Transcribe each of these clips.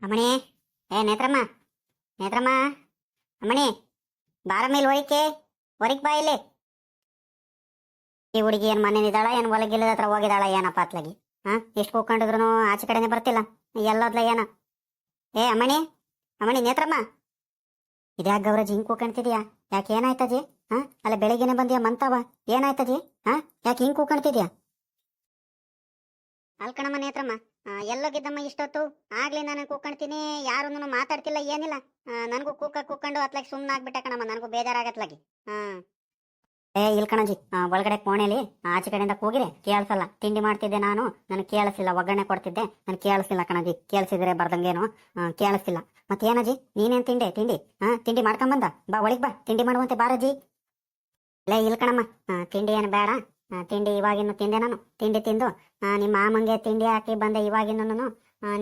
ಅಮ್ಮಣಿ, ನೇತ್ರಮ್ಮ, ನೇತ್ರಮ್ಮ, ಅಮ್ಮಣಿ, ಬಾರ ಮೇಲೆ ಹೊರಿಕ್ ಬಾ ಇಲ್ಲಿ. ಈ ಹುಡುಗಿ ಏನ್ ಮನೇನಿದ್ದಾಳ ಏನ್ ಹೊಲಗಿಲ್ಲದ ಹತ್ರ ಹೋಗಿದ್ದಾಳ ಏನಪ್ಪ ಅತ್ಲಾಗಿ? ಎಷ್ಟು ಕೂಕೊಂಡಿದ್ರು ಆಚೆ ಕಡೆನೆ ಬರ್ತಿಲ್ಲ. ಎಲ್ಲೋದ್ಲ ಏನ? ಅಮ್ಮಣಿ, ಅಮ್ಮಣಿ, ನೇತ್ರಮ್ಮ, ಇದ್ಯಾಕ ಗೌರಜ್ಜಿ ಹಿಂಗ್ ಕೂಕಣ್ತಿದ್ಯಾ? ಯಾಕೆ ಏನಾಯ್ತಜಿ? ಅಲ್ಲ ಬೆಳಿಗ್ಗೆನೆ ಬಂದ್ಯಾ ಮಂತಾವ, ಏನಾಯ್ತಜಿ? ಯಾಕೆ ಹಿಂಗ್ ಕೂಕಣ್ತಿದ್ಯಾ? ಅಲ್ಕಣಮ್ಮ ನೇತ್ರಮ್ಮ, ಎಲ್ಲೋಗಿದ್ದಮ್ಮ ಇಷ್ಟೊತ್ತು? ಆಗ್ಲಿ ನಾನು ಕೂಕಣ್ತೀನಿ, ಯಾರು ಮಾತಾಡ್ತಿಲ್ಲ ಏನಿಲ್ಲ. ನನಗೂ ಕೂಕೊಂಡು ಅತ್ಲಾಗಿ ಸುಮ್ಮನೆ ಆಗ್ಬಿಟ್ಟೆ ಕಣಮ್ಮ, ನನಗೂ ಬೇಜಾರಾಗತ್ಲಾಗಿ. ಇಲ್ಕಣಜಿ, ಒಳಗಡೆ ಕೋಣೆಲಿ ಆಚೆ ಕಡೆಯಿಂದ ಕೂಗಿರೆ ಕೇಳಿಸಲ್ಲ. ತಿಂಡಿ ಮಾಡ್ತಿದ್ದೆ ನಾನು, ನನಗೆ ಕೇಳಿಸಿಲ್ಲ. ಒಗ್ಗರಣೆ ಕೊಡ್ತಿದ್ದೆ, ನನ್ ಕೇಳಿಸಿಲ್ಲ ಕಣಜಿ. ಕೇಳಿಸಿದ್ರೆ ಬರ್ದಂಗೇನು ಕೇಳಿಸಿಲ್ಲ. ಮತ್ತೇನಜಿ ನೀನೇನ್ ತಿಂಡಿ ತಿಂಡಿ ಮಾಡ್ಕೊಂಬಂದ? ಬಾ ಒಳಗ್ ಬಾ, ತಿಂಡಿ ಮಾಡುವಂತೆ ಬಾರಜಿ. ಇಲ್ಕಣಮ್ಮ, ತಿಂಡಿ ಏನು ಬೇಡ. ತಿಂಡಿ ಇವಾಗಿನ್ನು ತಿಂದೆ ನಾನು. ತಿಂಡಿ ತಿಂದು ನಿಮ್ಮ ಮಾಮಂಗೆ ತಿಂಡಿ ಹಾಕಿ ಬಂದೆ. ಇವಾಗಿನ್ನು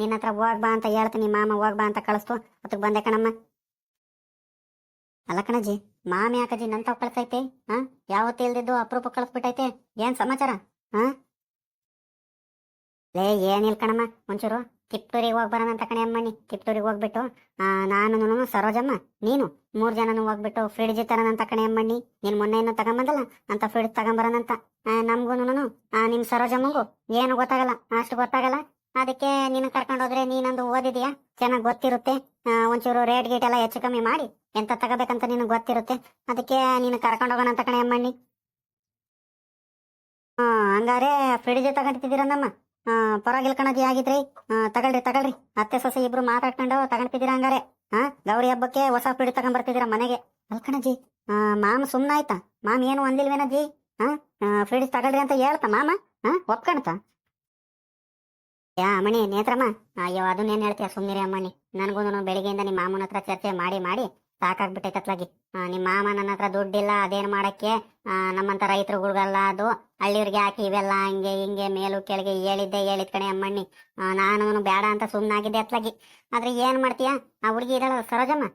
ನಿನ್ನ ಹತ್ರ ಹೋಗ್ಬಾ ಅಂತ ಹೇಳ್ತೀನಿ. ಮಾಮ ಹೋಗ್ಬಾ ಅಂತ ಕಳಿಸ್ತು, ಅದಕ್ಕೆ ಬಂದೆ ಕಣಮ್ಮ. ಅಲ್ಲ ಕಣಜ್ಜಿ, ಮಾಮ ಯಾಕಜ್ಜಿ ನಂತಾವ್ ಕಳ್ಸೈತೆ? ಯಾವತ್ತು ಇಲ್ದಿದ್ದು ಅಪರೂಪ ಕಳಿಸ್ಬಿಟ್ಟೈತೆ. ಏನ್ ಸಮಾಚಾರ? ಏನಿಲ್ ಕಣಮ್ಮ, ಒಂಚೂರು ತಿಪ್ಟೂರಿಗೆ ಹೋಗಿ ಬರೋಣ ಅಂತ ಕಣೆ ಅಮ್ಮಣ್ಣಿ. ತಿಪ್ಟೂರಿಗೆ ಹೋಗ್ಬಿಟ್ಟು ನಾನು ಸರೋಜಮ್ಮ ನೀನು 3 ಜನನು ಹೋಗ್ಬಿಟ್ಟು ಫ್ರಿಡ್ಜ್ ತರೋಣಂತ ಕಣೆ ಅಮ್ಮಣ್ಣಿ. ನೀನ್ ಮೊನ್ನೆ ಏನೋ ತಗೊಂಬಂದಲ್ಲ ಅಂತ ಫ್ರಿಡ್ಜ್ ತಗೊಂಬರೋಣಂತ. ನಮ್ಗೂನು ನಿಮ್ ಸರೋಜಮ್ಮಂಗೂ ಏನು ಗೊತ್ತಾಗಲ್ಲ, ಅಷ್ಟು ಗೊತ್ತಾಗಲ್ಲ. ಅದಕ್ಕೆ ನೀನು ಕರ್ಕೊಂಡೋದ್ರೆ ನೀನೊಂದು ಓದಿದ್ಯಾ, ಚೆನ್ನಾಗಿ ಗೊತ್ತಿರುತ್ತೆ. ಒಂಚೂರು ರೇಟ್ ಗೀಟ್ ಎಲ್ಲ ಹೆಚ್ಚು ಕಮ್ಮಿ ಮಾಡಿ ಎಂತ ತಗೋಬೇಕಂತ ನಿನಗೆ ಗೊತ್ತಿರುತ್ತೆ. ಅದಕ್ಕೆ ನೀನು ಕರ್ಕೊಂಡೋಗೋಣ ಅಂತ ಕಣೆ ಅಮ್ಮಣ್ಣಿ. ಹಂಗಾರೆ ಫ್ರಿಡ್ಜ್ ತಗೊಂಡಿದ್ದೀರನ್ನಮ್ಮ. ಪರವಾಗಿಲ್ ಕಣಜಿ, ಆಗಿದ್ರಿ. ತಗೊಳ್ರಿ. ಅತ್ತೆ ಸೊಸೆ ಇಬ್ರು ಮಾತಾಡ್ಕೊಂಡು ತಗೊಂಡಿದ್ದೀರಾ ಹಂಗಾರೆ? ಗೌರಿ ಹಬ್ಬಕ್ಕೆ ಹೊಸ ಫ್ರಿಡ್ಜ್ ತಗೊಂಡ್ಬರ್ತಿದ್ದೀರಾ ಮನೆಗೆ? ಅಲ್ಕಣಜಿ, ಮಾಮ ಸುಮ್ನಾಯ್ತಾ? ಮಾಮ ಏನು ಅಂದಿಲ್ವೇನಜ್ಜಿ? ಫ್ರಿಡ್ಜ್ ತಗೊಳ್ರಿ ಅಂತ ಹೇಳ್ತಾ ಮಾಮ? ಒಪ್ಕಣ್ತ? ಅಮ್ಮಣಿ, ನೇತ್ರಮ್ಮ, ಅಯ್ಯೋ ಅದನ್ನೇನ್ ಹೇಳ್ತೀಯ, ಸುಮ್ನಿರಿ ಅಮ್ಮಣಿ. ನನಗೂ ಬೆಳಿಗ್ಗೆಯಿಂದ ನಿಮ್ಮ ಮಾಮನ ಹತ್ರ ಚರ್ಚೆ ಮಾಡಿ ಸಾಕಾಗ್ಬಿಟ್ಟೈತತ್ಲಾಗಿ. ನಿಮ್ಮ ಮಾಮ ನನ್ನ ಹತ್ರ ದುಡ್ಡಿಲ್ಲ, ಅದೇನ್ ಮಾಡಕ್ಕೆ, ನಮ್ಮಂತ ರೈತರುಗಳಿಗೆಲ್ಲ ಅದು ಹಳ್ಳಿಯವ್ರಿಗೆ ಹಾಕಿ ಇವೆಲ್ಲ ಹಂಗೆ ಹಿಂಗೆ ಮೇಲು ಕೆಳಗೆ ಹೇಳಿದ್ ಕಣೆ ಅಮ್ಮಣ್ಣಿ. ನಾನು ಬೇಡ ಅಂತ ಸುಮ್ಮನಾಗಿದ್ದೆ ಅತ್ಲಾಗಿ. ಆದ್ರೆ ಏನ್ ಮಾಡ್ತೀಯಾ, ಆ ಹುಡುಗಿ ಇದ್ದಾಳ ಸರೋಜಮ್ಮ,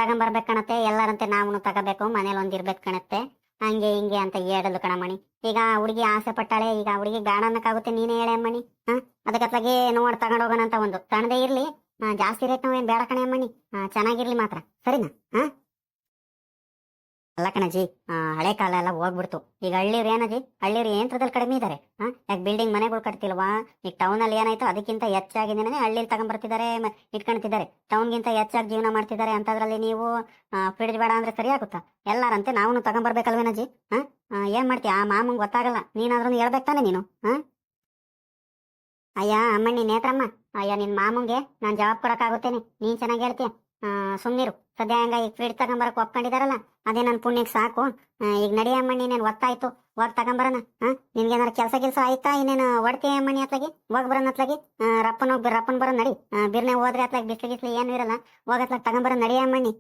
ತಗೊಂಬರ್ಬೇಕು ಕಣತ್ತೆ. ಎಲ್ಲರಂತೆ ನಾವು ತಗೋಬೇಕು, ಮನೇಲಿ ಒಂದಿರ್ಬೇಕು ಕಣತ್ತೆ, ಹಂಗೆ ಹಿಂಗೆ ಅಂತ ಹೇಳಲು ಕಣಮ್ಮಣಿ. ಈಗ ಹುಡುಗಿ ಆಸೆ ಪಟ್ಟಾಳೆ, ಈಗ ಹುಡುಗಿ ಬೇಡ ಅನ್ನಕ್ಕಾಗುತ್ತೆ? ನೀನೇ ಹೇಳೆ ಅಮ್ಮಣಿ. ಅದಕ್ಕತ್ಲಾಗೆ ನೋಡ್ ತಗೊಂಡೋಗೋಣ ಅಂತ. ಒಂದು ತಣ್ಣದೇ ಇರ್ಲಿ, ಜಾಸ್ತಿ ರೇಟ್ ನಾವೇನ್ ಬೇಡ ಕಣೆ ಅಮ್ಮಣಿ, ಚೆನ್ನಾಗಿರ್ಲಿ ಮಾತ್ರ, ಸರಿನಾ? ಅಲ್ಲ ಕಣಜಿ, ಹಳೆ ಕಾಲ ಎಲ್ಲ ಹೋಗ್ಬಿಡ್ತು. ಈಗ ಹಳ್ಳಿಯವ್ರು ಏನಜಿ, ಹಳ್ಳಿಯವ್ರು ಯಂತ್ರದಲ್ಲಿ ಕಡಿಮೆ ಇದಾರೆ. ಯಾಕೆ ಬಿಲ್ಡಿಂಗ್ ಮನೆಗಳು ಕಟ್ತಿಲ್ವಾ? ಈಗ ಟೌನ್ ಅಲ್ಲಿ ಏನಾಯ್ತು, ಅದಕ್ಕಿಂತ ಹೆಚ್ಚಾಗಿದ್ದೇನೆ ಹಳ್ಳಿಲಿ ತಗೊಂಡ್ಬರ್ತಿದ್ದಾರೆ, ಇಟ್ಕೊಂತಿದ್ದಾರೆ. ಟೌನ್ಗಿಂತ ಹೆಚ್ಚಾಗಿ ಜೀವನ ಮಾಡ್ತಿದ್ದಾರೆ. ಅಂತದ್ರಲ್ಲಿ ನೀವು ಫ್ರಿಡ್ಜ್ ಬೇಡ ಅಂದ್ರೆ ಸರಿ ಆಗುತ್ತಾ? ಎಲ್ಲಾರಂತೆ ನಾವು ತಗೊಂಡ್ಬರ್ಬೇಕಲ್ವೇನಜಿ? ಏನ್ ಮಾಡ್ತೀಯ? ಆ ಮಾಮಂಗ್ ಗೊತ್ತಾಗಲ್ಲ, ನೀನಾದ್ರೂ ಹೇಳ್ಬೇಕು ತಾನೆ ನೀನು. ಅಯ್ಯ ಅಮ್ಮಣ್ಣಿ, ನೇತ್ರಮ್ಮ, ಅಯ್ಯ ನಿನ್ ಮಾಮಂಗೆ ನಾನ್ ಜವಾಬ್ ಕೊಡಕ್ಕಾಗುತ್ತೇನೆ? ನೀನ್ ಚೆನ್ನಾಗಿ ಹೇಳ್ತೀಯ. ಸುಮ್ನಿರು. ಸದ್ಯ ಹಂಗ ಈಗ ಫ್ರಿಡ್ಜ್ ತಗೊಂಬರಕ್ ಒಪ್ಕೊಂಡಿದಾರಲ್ಲ, ಅದೇ ನನ್ ಪುಣ್ಯಕ್ಕೆ ಸಾಕು. ಈಗ ನಡಿ ಅಮ್ಮಣ್ಣಿ, ನೀನ್ ಒತ್ತಾಯ್ತು, ಹೋಗ್ ತಗೊಂಬರೋಣ. ನಿನ್ಗೇನಾರ ಕೆಲಸ ಆಯ್ತಾ? ಇನ್ನೇನು ಹೊಡ್ತೀಯ ಅಮ್ಮಣ್ಣಿ ಅತ್ಲಾಗಿ? ಹೋಗ್ ಬರೋಣ ಅತ್ಲಾಗಿ. ರಪ್ಪನ್ ಬರೋ ನಡಿ. ಬಿರ್ನೆ ಹೋದ್ರೆ ಅತ್ಲಾಗಿ ಬಿಸ್ಲಿ ಏನು ಇರಲ್ಲ, ಹೋಗತ್ಲಾಗ ತಗೊಂಬರೋ ನಡಿ ಅಮ್ಮಣ್ಣಿ.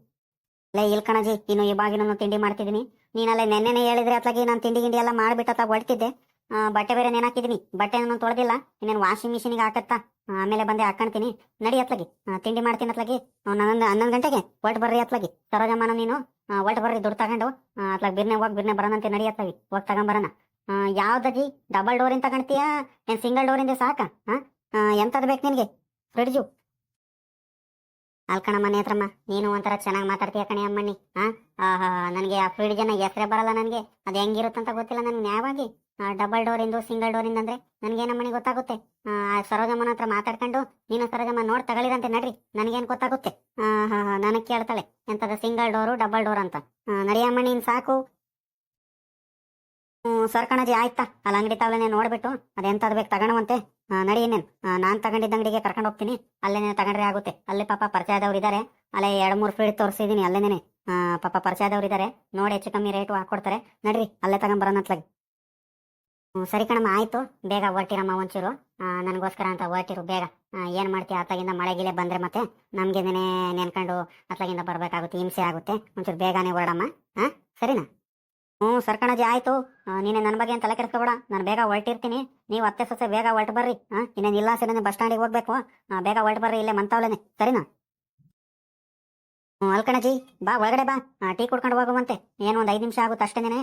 ಇಲ್ ಕಣಜಿ, ಇನ್ನು ಇವಾಗಿನೂ ತಿಂಡಿ ಮಾಡ್ತಿದ್ದೀನಿ. ನೀನಲ್ಲೇ ನೆನ್ನೆನೆ ಹೇಳಿದ್ರೆ ಅತ್ಲಾಗಿ ನಾನು ತಿಂಡಿ ಗಿಂಡಿ ಎಲ್ಲ ಮಾಡ್ಬಿಟ್ಟು ಹೊಡ್ತಿದ್ದೆ. ಬಟ್ಟೆ ಬೇರೆ ನೆನಾಕಿದೀನಿ, ಬಟ್ಟೆ ತೊಳೆದಿಲ್ಲ. ಇನ್ನೇನು ವಾಷಿಂಗ್ ಮಿಷಿನ್ಗೆ ಹಾಕತ್ತಾ, ಆಮೇಲೆ ಬಂದೆ ಹಾಕೊಂತೀನಿ. ನಡಿ ಅತ್ಲಾಗಿ, ತಿಂಡಿ ಮಾಡ್ತೀನಿ ಅತ್ಲಾಗಿ. 11 ಗಂಟೆಗೆ ಹೊರಟು ಬರ್ರಿ ಅತ್ಲಾಗಿ. ಸರೋಜಮ್ಮನ ನೀನು ಹೊರಟು ಬರ್ರಿ, ದುಡ್ಡು ತಗೊಂಡು ಅತ್ಲಾಗ ಬಿರ್ನೆ ಬರೋಣಂತೆ. ನಡಿ ಅತ್ಲಾಗಿ, ಹೋಗಿ ತಗೊಂಬರೋಣ. ಯಾವ್ದಜಿ, ಡಬಲ್ ಡೋರಿಂದ ತಗೊಂತೀಯಾ ಏನ್ ಸಿಂಗಲ್ ಡೋರಿಂದ ಸಾಕ? ಎಂತದ್ ಬೇಕು ನಿನ್ಗೆ ಫ್ರಿಡ್ಜು? ಅಲ್ಕಣಮ್ಮ ನೇತ್ರಮ್ಮ, ನೀನು ಒಂಥರ ಚೆನ್ನಾಗಿ ಮಾತಾಡ್ತೀಯ ಕಣೆ ಅಮ್ಮಣ್ಣಿ. ನನಗೆ ಆ ಫ್ರಿಡ್ಜನ್ನ ಹೆಸರೇ ಬರಲ್ಲ. ನನಗೆ ಅದು ಹೆಂಗಿರುತ್ತಂತ ಗೊತ್ತಿಲ್ಲ ನನ್ಗೆ ನ್ಯಾಯವಾಗಿ. ಡಬಲ್ ಡೋರಿಂದು ಸಿಂಗಲ್ ಡೋರಿಂದ ಅಂದ್ರೆ ನನ್ಗೇನಮ್ಮನಿ ಗೊತ್ತಾಗುತ್ತೆ? ಸರೋಜಮ್ಮನ ಹತ್ರ ಮಾತಾಡ್ಕೊಂಡು ನೀನು ಸರೋಜಮ್ಮ ನೋಡ್ ತಗೊಳಿರಂತೆ ನಡ್ರಿ, ನನ್ಗೇನ್ ಗೊತ್ತಾಗುತ್ತೆ? ನನಗ್ ಕೇಳ್ತಾಳೆ ಎಂತದ ಸಿಂಗಲ್ ಡೋರು ಡಬಲ್ ಡೋರ್ ಅಂತ. ನಡಿಯಮ್ಮ ನೀನ್ ಸಾಕು. ಸರ್ಕಣಜಿ, ಆಯ್ತಾ? ಅಲ್ಲಿ ಅಂಗಡಿ ತಾವಲೇನೆ ನೋಡ್ಬಿಟ್ಟು ಅದೆಂತದ್ ಬೇಕು ತಗೊಳುವಂತೆ. ನಡಿ, ಇನ್ನೇನು ನಾನ್ ತಗೊಂಡಿದ್ದ ಅಂಗಡಿಗೆ ಕರ್ಕೊಂಡು ಹೋಗ್ತೀನಿ. ಅಲ್ಲೇನೆ ತಗೊಂಡ್ರೆ ಆಗುತ್ತೆ. ಅಲ್ಲಿ ಪಾಪ ಪರಿಚಯದವ್ರು ಇದಾರೆ, ಅಲ್ಲೇ 2-3 ಫ್ರಿಡ್ಜ್ ತೋರಿಸಿದೀನಿ. ಅಲ್ಲೇನೆ ಪಾಪ ಪರಿಚಯದವ್ರು ಇದಾರೆ, ನೋಡಿ ಹೆಚ್ಚು ಕಮ್ಮಿ ರೇಟು ಹಾಕೊಡ್ತಾರೆ. ನಡ್ರಿ, ಅಲ್ಲೇ ತಗೊಂಡ್ಬರೋಣತ್ಲಾಗಿ. ಸರಿ ಕಣಮ್ಮ, ಆಯ್ತು. ಬೇಗ ಹೊರಟಿರಮ್ಮ ಒಂಚೂರು, ನನಗೋಸ್ಕರ ಅಂತ ಹೊರಟಿರು ಬೇಗ. ಏನ್ ಮಾಡ್ತೀಯ, ಅತ್ಲಾಗಿಂದ ಮಳೆ ಗಿಳೆ ಬಂದ್ರೆ ಮತ್ತೆ ನಮ್ಗೆ ನೆನ್ಕೊಂಡು ಅತ್ಲಾಗಿಂದ ಬರ್ಬೇಕಾಗುತ್ತೆ, ಹಿಂಸೆ ಆಗುತ್ತೆ. ಒಂಚೂರು ಬೇಗನೆ ಹೊರಡಮ್ಮ, ಸರಿನಾ? ಸರ್ಕಣಜಿ, ಆಯ್ತು. ನೀನೆ ನನ್ನ ಬಗ್ಗೆ ತಲೆ ಕೆಡಿಸ್ಕೊಬೇಡ, ನಾನು ಬೇಗ ಹೊರಟಿರ್ತೀನಿ. ನೀವು ಅತ್ತೆ ಸೊಸೆ ಬೇಗ ಹೊರಟು ಬರ್ರಿ. ಇನ್ನೇನು ಇಲ್ಲ, ಸರಿ ಬಸ್ ಸ್ಟ್ಯಾಂಡಿಗೆ ಹೋಗ್ಬೇಕು. ಬೇಗ ಹೊರಟು ಬರ್ರಿ, ಇಲ್ಲೇ ಮಂತಾವ್ಲೇನೆ, ಸರಿನಾ? ಅಲ್ಕಣಜಿ, ಬಾ ಒಳಗಡೆ ಬಾ. ಟೀ ಕುಡ್ಕೊಂಡು ಹೋಗುವಂತೆ. ಏನು ಒಂದು 5 ನಿಮಿಷ ಆಗುತ್ತೆ ಅಷ್ಟೇನೆ.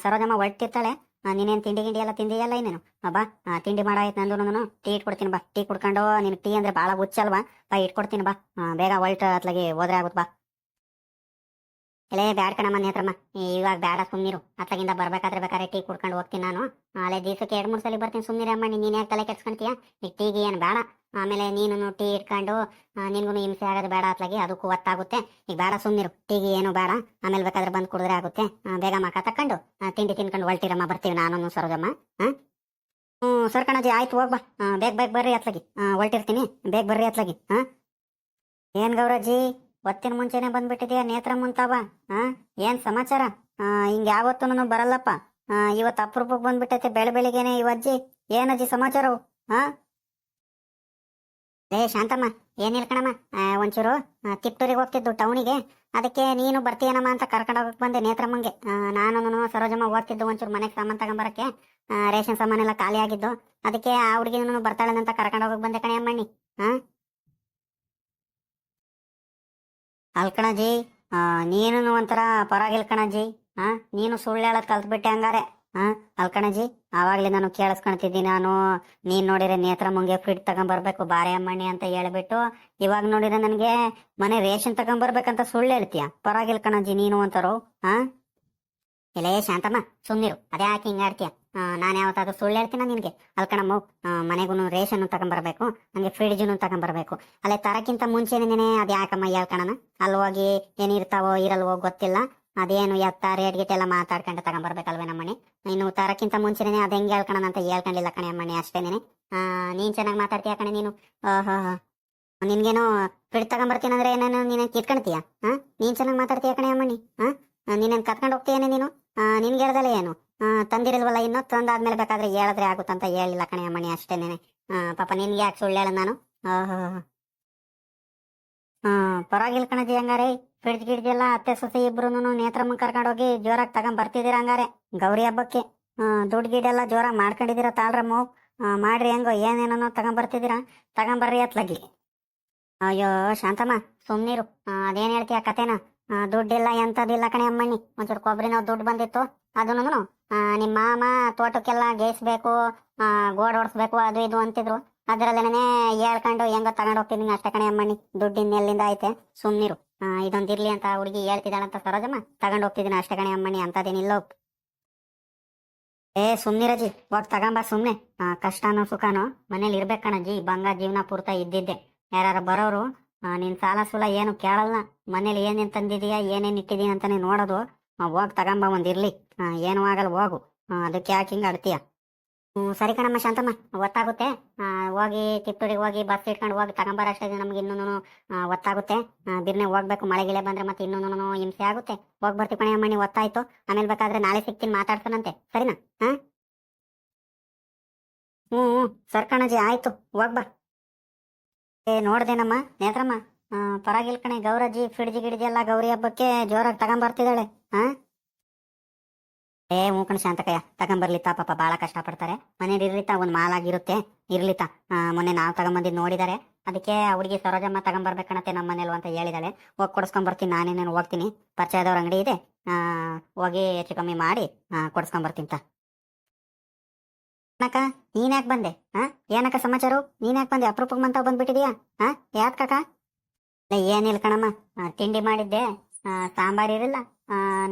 ಸರೋಜಮ್ಮ ಹೊರಟಿರ್ತಾಳೆ. ನೀನೇನು ತಿಂಡಿ ಗಿಂಡಿ ಎಲ್ಲ ತಿಂದಿಯಲ್ಲ ಇನ್ನೇನು? ಬಾ, ತಿಂಡಿ ಮಾಡಾಯ್ತು ನಂದು. ಟೀ ಇಟ್ಕೊಡ್ತೀನಿ ಬಾ. ಟೀ ಕುಡ್ಕೊಂಡು ನಿನ್ ಟೀ ಅಂದ್ರೆ ಭಾಳ ಹುಚ್ಚಲ್ವಾ? ಬಾ ಇಟ್ಕೊಡ್ತೀನಿ ಬಾ. ಬೇಗ ಹೊಲ್ಟ್ ಅತ್ಲಾಗಿ ಹೋದ್ರೆ ಆಗುತ್ತೆ ಬಾ. ಎಲೇ ಬ್ಯಾಡ್ ಕಣಮ್ಮ ನೇತ್ರಮ್ಮ, ಇವಾಗ ಬೇಡ ಸುಮ್ನಿರು. ಅತ್ಲಾಗಿಂದ ಬರ್ಬೇಕಾದ್ರೆ ಬೇಕಾದ್ರೆ ಟೀ ಕುಡ್ಕೊಂಡು ಹೋಗ್ತೀನಿ ನಾನು. ಅಲ್ಲೇ ದಿವಸಕ್ಕೆ 2-3 ಸಲ ಬರ್ತೀನಿ. ಸುಮ್ನಿರಿ ಅಮ್ಮ, ನೀನ್ ಯಾಕೆ ತಲೆ ಕೆಡ್ಸ್ಕೊಂತೀಯ? ಈಗ ಟೀಗೆ ಏನು ಬೇಡ. ಆಮೇಲೆ ನೀನು ಟೀ ಇಟ್ಕೊಂಡು ನಿನ್ಗೂ ಹಿಂಸೆ ಆಗೋದು ಬೇಡ. ಅತ್ಲಾಗಿ ಅದಕ್ಕೂ ಒತ್ತಾಗುತ್ತೆ. ಈಗ ಬೇಡ ಸುಮ್ನಿರು. ಟೀಗೆ ಏನು ಬೇಡ. ಆಮೇಲೆ ಬೇಕಾದ್ರೆ ಬಂದು ಕುಡಿದ್ರೆ ಆಗುತ್ತೆ. ಬೇಗ ಮಕ ತಕೊಂಡು ತಿಂಡಿ ತಿನ್ಕೊಂಡು ಹೊಲ್ಟಿರಮ್ಮ. ಬರ್ತೀವಿ ನಾನು ಸರೋಜಮ್ಮ. ಸರ್ ಕಣಜಿ, ಆಯ್ತು ಹೋಗ್ಬಾ. ಬೇಗ ಬೇಗ ಬರ್ರಿ ಅತ್ಲಾಗಿ. ಹೊಲ್ಟಿರ್ತೀನಿ, ಬೇಗ ಬರ್ರಿ ಅತ್ಲಾಗಿ. ಏನ್ ಗೌರಜ್ಜಿ, ಒತ್ತಿನ ಮುಂಚೆನೆ ಬಂದ್ಬಿಟ್ಟಿದೆಯಾ ನೇತ್ರ ಮುಂತಾವ? ಏನ್ ಸಮಾಚಾರ? ಹಿಂಗ ಯಾವತ್ತೂ ಬರಲ್ಲಪ್ಪ. ಇವತ್ತು ಅಪರೂಪಕ್ಕೆ ಬಂದ್ಬಿಟ್ಟೈತೆ ಬೆಳಿಗ್ಗೆನೆ ಇವಜ್ಜಿ. ಏನಜ್ಜಿ ಸಮಾಚಾರವು? ಶಾಂತಮ್ಮ, ಏನಿಲ್ಲ ಕಣಮ್ಮ. ಒಂಚೂರು ತಿಪ್ಟೂರಿಗೆ ಹೋಗ್ತಿದ್ದು ಟೌನಿಗೆ. ಅದಕ್ಕೆ ನೀನು ಬರ್ತೀಯನಮ್ಮ ಅಂತ ಕರ್ಕೊಂಡು ಹೋಗಕ್ ಬಂದೆ ನೇತ್ರಮ್ಮಂಗೆ. ನಾನು ಸರೋಜಮ್ಮ ಹೋಗ್ತಿದ್ದು ಒಂಚೂರು ಮನೆಗೆ ಸಾಮಾನು ತಗೊಂಬರಕ್ಕೆ. ರೇಷನ್ ಸಾಮಾನೆಲ್ಲ ಖಾಲಿ ಆಗಿದ್ದು. ಅದಕ್ಕೆ ಆ ಹುಡುಗಿನೂ ಬರ್ತಾಳಂತ ಕರ್ಕೊಂಡು ಹೋಗಕ್ ಬಂದೆ ಕಣೆ ಅಮ್ಮಣ್ಣಿ. ಅಲ್ಕಣಜಿ, ನೀನು ಒಂಥರ ಪರವಾಗಿಲ್ಲ ಕಣಜಿ. ನೀನು ಸುಳ್ಳು ಹೇಳೋದ್ ಕಲ್ತ್ಬಿಟ್ಟೆ ಹಂಗಾರೆ. ಅಲ್ಕಣಜಿ, ಆವಾಗ್ಲೇ ನಾನು ಕೇಳಿಸ್ಕೊಳ್ತಿದ್ದೀನಿ. ನಾನು ನೀನ್ ನೋಡಿದ್ರೆ ನೇತ್ರ ಮುಂಗೆ ಫ್ರಿಡ್ ತಗೊಂಬರ್ಬೇಕು ಬಾರೆ ಅಮ್ಮಣ್ಣಿ ಅಂತ ಹೇಳ್ಬಿಟ್ಟು, ಇವಾಗ ನೋಡಿದ್ರೆ ನನಗೆ ಮನೆ ರೇಷನ್ ತಗೊಂಬರ್ಬೇಕಂತ ಸುಳ್ಳು ಹೇಳ್ತೀಯ. ಪರವಾಗಿಲ್ಲ ಕಣಜಿ ನೀನು ಒಂಥರು. ಇಲ್ಲೇ ಶಾಂತಮ್ಮ, ಸುಮ್ನಿರು. ಅದೇ ಯಾಕೆ ಹಿಂಗಾಡ್ತೀಯ? ನಾನು ಯಾವತ್ತಾದ್ರೂ ಸುಳ್ಳು ಹೇಳ್ತೀನ ನಿನ್ಗೆ? ಅಲ್ಕಣಮ್ಮ, ಮನೆಗೂ ರೇಷನ್ ತಗೊಂಬರ್ಬೇಕು, ನಂಗೆ ಫ್ರಿಡ್ಜ್ನು ತಗೊಂಬರ್ಬೇಕು. ಅಲ್ಲೇ ತರಕ್ಕಿಂತ ಮುಂಚೆನೇ ಅದ್ ಯಾಕಮ್ಮ ಹೇಳ್ಕಣನ? ಅಲ್ಲಿ ಹೋಗಿ ಏನಿರ್ತಾವೋ ಇರಲ್ವೋ ಗೊತ್ತಿಲ್ಲ. ಅದೇನು ಎತ್ತ ರೇಟ್ ಗಿಟ್ ಎಲ್ಲ ಮಾತಾಡ್ಕೊಂಡು ತಗೊಂಬರ್ಬೇಕಲ್ವೇ ನಮ್ಮನೆ. ಇನ್ನು ತರಕ್ಕಿಂತ ಮುಂಚೆನೆ ಅದ್ ಹೆಂಗೆ ಹೇಳ್ಕಣ ಅಂತ ಹೇಳ್ಕೊಂಡಿಲ್ಲ ಕಣೆ ಅಮ್ಮಣ್ಣಿ ಅಷ್ಟೇನೆ. ನೀನ್ ಚೆನ್ನಾಗಿ ಮಾತಾಡ್ತೀಯ ಕಣೆ ನೀನು. ನಿನ್ಗೇನೋ ಫ್ರಿಡ್ಜ್ ತಗೊಂಬರ್ತೀನಂದ್ರೆ ಏನೇನು ನೀನೇನು ಕಿತ್ಕೊಳ್ತೀಯ? ನೀನ್ ಚೆನ್ನಾಗಿ ಮಾತಾಡ್ತೀಯ ಕಣೆ ಅಮ್ಮಣ್ಣಿ. ನೀನೇನು ಕತ್ಕೊಂಡು ಹೋಗ್ತೀಯೇನೆ ನೀನು? ನಿನ್ಗೆ ಹೇಳ್ದಲ್ಲ ಏನು? ತಂದಿರಲ್ವಲ್ಲ, ಇನ್ನೂ ತಂದಾದ್ಮೇಲೆ ಬೇಕಾದ್ರೆ ಹೇಳಿದ್ರೆ ಆಗುತ್ತಂತ ಹೇಳಿಲ್ಲ ಕಣೆ ಅಮ್ಮಣ್ಣಿ ಅಷ್ಟೇನೆ. ಪಾಪ ನಿನ್ಗೆ ಯಾಕೆ ಸುಳ್ಳು ಹೇಳ ನಾನು? ಪರವಾಗಿಲ್ಲ ಕಣಜಿ. ಹಂಗಾರೆ ಫ್ರಿಡ್ಜ್ ಗಿಡ್ಜ್ ಎಲ್ಲ ಅತ್ತೆ ಸೊಸೆ ಇಬ್ರು ನೇತ್ರಮ್ಮ ಕರ್ಕೊಂಡೋಗಿ ಜೋರಾಗಿ ತಗೊಂಡ್ ಬರ್ತಿದ್ದೀರಾ ಹಂಗಾರೆ ಗೌರಿ ಹಬ್ಬಕ್ಕೆ? ದುಡ್ಡು ಗಿಡೆಲ್ಲ ಜೋರಾಗಿ ಮಾಡ್ಕೊಂಡಿದ್ದೀರಾ ತಾಳ್ರಮ್ಮ. ಮಾಡ್ರಿ, ಹೆಂಗೋ ಏನೇನೋ ತಗೊಂಬರ್ತಿದ್ದೀರಾ. ತಗೊಂಬರ್ರಿ ಅತ್ಲಾಗಿ. ಅಯ್ಯೋ ಶಾಂತಮ್ಮ, ಸುಮ್ನೀರು. ಅದೇನ್ ಹೇಳ್ತೀಯ ಕತೆನ? ದುಡ್ಡಿಲ್ಲ ಎಂತದಿಲ್ಲ ಕಣೆ ಅಮ್ಮಣ್ಣಿ. ಒಂಚೂರು ಕೊಬ್ಬರಿ ನಾವು ದುಡ್ಡು ಬಂದಿತ್ತು. ಅದನ್ನು ನಿಮ್ಮ ಮಾಮ ತೋಟಕ್ಕೆಲ್ಲ ಗೇಯಿಸ್ಬೇಕು, ಗೋಡ್ ಹೊಡ್ಸ್ಬೇಕು, ಅದು ಇದು ಅಂತಿದ್ರು. ಅದ್ರಲ್ಲೇನೆ ಹೇಳ್ಕೊಂಡು ಹೆಂಗೋ ತಗೊಂಡ್ ಹೋಗ್ತಿದ್ದೀನಿ ಅಷ್ಟೇ ಕಣೆ ಅಮ್ಮಣ್ಣಿ. ದುಡ್ಡಿನ ಎಲ್ಲಿಂದ ಐತೆ? ಸುಮ್ನಿರು. ಇದೊಂದಿರ್ಲಿ ಅಂತ ಹುಡುಗಿ ಹೇಳ್ತಿದ್ದಾಳಂತ ಸರೋಜಮ್ಮ ತಗೊಂಡ್ ಹೋಗ್ತಿದ್ದೀನಿ ಅಷ್ಟೇ ಕಣೆ ಅಮ್ಮಣ್ಣಿ. ಅಂತದೇನಿಲ್ಲೋ. ಸುಮ್ನಿರಜಿ, ಹೋಗ್ ತಗೊಂಬ ಸುಮ್ನೆ. ಕಷ್ಟನೋ ಸುಖನೋ ಮನೇಲಿ ಇರ್ಬೇಕು ಕಣಜ್ಜಿ. ಬಂಗ ಜೀವನ ಪೂರ್ತ ಇದ್ದಿದ್ದೆ. ಯಾರು ಬರೋರು ನಿನ್ ಸಾಲ ಸೂಲ ಏನು ಕೇಳಲ್ಲ. ಮನೇಲಿ ಏನೇನ್ ತಂದಿದೀಯಾ ಏನೇನ್ ಇಟ್ಟಿದೀನಿ ಅಂತಾನೆ ನೋಡೋದು. ಹೋಗ್ ತಗೊಂಬ ಒಂದಿರ್ಲಿ. ಏನು ಆಗಲ್ಲ ಹೋಗು. ಅದಕ್ಕೆ ಯಾಕೆ ಹಿಂಗ ಆಡ್ತೀಯ? ಸರಿ ಕಣಮ್ಮ ಶಾಂತಮ್ಮ, ಗೊತ್ತಾಗುತ್ತೆ. ಹೋಗಿ ತಿಪ್ಪೂರಿಗೆ ಹೋಗಿ ಬಸ್ ಇಟ್ಕೊಂಡು ಹೋಗಿ ತಗೊಂಬರ ಅಷ್ಟೇ. ನಮ್ಗೆ ಇನ್ನೂ ಒತ್ತಾಗುತ್ತೆ. ಬಿರ್ನೆ ಹೋಗ್ಬೇಕು. ಮಳೆ ಗಿಳೆ ಬಂದ್ರೆ ಮತ್ತೆ ಇನ್ನೂ ಹಿಂಸೆ ಆಗುತ್ತೆ. ಹೋಗ್ ಬರ್ತೀವಿ ಕಣೆ ಅಮ್ಮಣ್ಣಿ, ಒತ್ತಾಯ್ತು. ಆಮೇಲೆ ಬೇಕಾದ್ರೆ ನಾಳೆ ಸಿಗ್ತೀನಿ, ಮಾತಾಡ್ತಾನಂತೆ. ಸರಿನಾ? ಸರ್ ಕಣಜಿ, ಆಯ್ತು ಹೋಗ್ಬಾ. ನೋಡ್ದೇನಮ್ಮ ನೇತ್ರಮ್ಮ, ಪರವಾಗಿಲ್ ಕಣೆ. ಗೌರಜ್ಜಿ ಫ್ರಿಡ್ಜ್ ಗಿಡ್ಜಿ ಎಲ್ಲ ಗೌರಿ ಹಬ್ಬಕ್ಕೆ ಜೋರಾಗಿ ತಗೊಂಬರ್ತಿದ್ದಾಳೆ. ಮೂಕಣ ಶಾಂತಕಯ್ಯ, ತಗೊಂಬರ್ಲಿತಾ. ಪಾಪ ಬಾಳ ಕಷ್ಟ ಪಡ್ತಾರೆ. ಮನೇಲಿ ಇರ್ಲಿತಾ, ಒಂದ್ ಮಾಲಾಗಿರುತ್ತೆ ಇರ್ಲಿತಾ. ಮೊನ್ನೆ ನಾವ್ ತಗೊಂಬಂದಿದ್ ನೋಡಿದಾರೆ. ಅದಕ್ಕೆ ಹುಡುಗಿ ಸರೋಜಮ್ಮ ತಗೊಂಬರ್ಬೇಕಣತ್ತೆ ನಮ್ಮ ಮನೇಲು ಅಂತ ಹೇಳಿದಾಳೆ. ಹೋಗಿ ಕೊಡ್ಸ್ಕೊಂಬರ್ತೀನಿ. ನಾನೇನೇನು ಹೋಗ್ತೀನಿ, ಪರಿಚಯದವ್ರ ಅಂಗಡಿ ಇದೆ. ಹೋಗಿ ಹೆಚ್ಚು ಕಮ್ಮಿ ಮಾಡಿ ಕೊಡ್ಸ್ಕೊಂಬರ್ತೀನಿ. ಅಕ್ಕ, ನೀನ್ ಯಾಕೆ ಬಂದೆ? ಏನಕ್ಕ ಸಮಾಚಾರ? ನೀನ್ ಯಾಕೆ ಬಂದೆ? ಅಪರೂಪಕ್ಕೆ ಮಂತ ಬಂದ್ಬಿಟ್ಟಿದೀಯಾ? ಯಾಕೆ ಕಾಕ? ಏನಿಲ್ಲ ಕಣಮ್ಮ, ತಿಂಡಿ ಮಾಡಿದ್ದೆ. ಸಾಂಬಾರ್ ಇರಲಿಲ್ಲ.